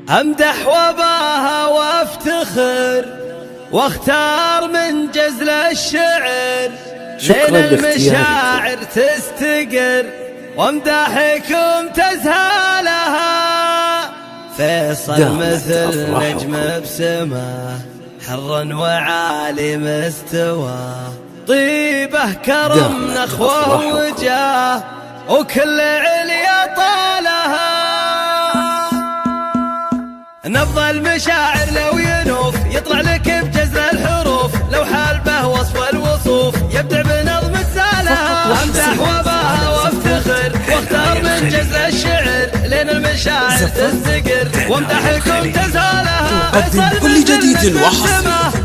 أمدح وباها وافتخر واختار من جزل الشعر لين المشاعر تستقر وامدحكم تزهالها. فيصل مثل نجم بسماه حر وعالي مستواه، طيبه كرم نخوه وجاه وكل عليا طالها. نبض المشاعر لو ينوف يطلع لك بجزل الحروف، لو حال به وصف الوصوف يبدع بنظم الزالها. امدح وباها وافتخر واختار من جزل الشعر لين المشاعر تستقر وامدحكم تزالها. قدم كل جديد وحصري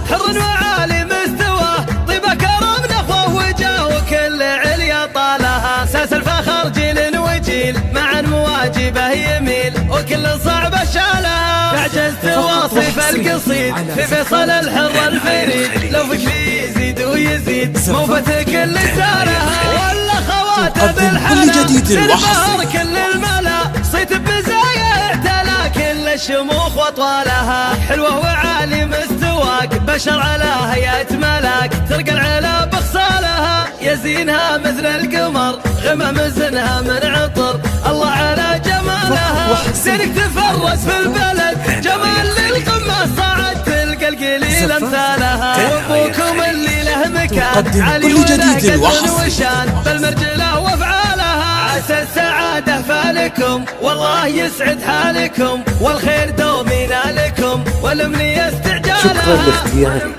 حر وعالي مستواه، طيبه كرم نخوه وجاه وكل عليا طالها. ساس الفخر جيل وجيل معا مواجبه يميل وكل صعبه شالها. اعجزت واصف القصيد في فيصل الحر الفريد، لو فكري يزيد ويزيد موفتك اللي سالها. ولا خواته بالحلا سنبهر كل الملا، صيت بمزايا اعتلى كل الشموخ واطوالها. حلوه وعالي مستواك بشر على هيئة ملاك، ترقى العلا بخصالها يزينها مثل القمر غمم زنها من عطر. الله على جمالها سيرك تفرس في البلد، جمال للقمة صعد تلقى القليل امثالها. وابوكم اللي له مكان علي وله قدر وشان بالمرجله وافعالها. عسى السعاده فالكم والله يسعد حالكم، والخير دومنا لكم والامنيه استعجالها. شكرا لاختياركم،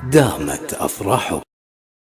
دامت افراحكم.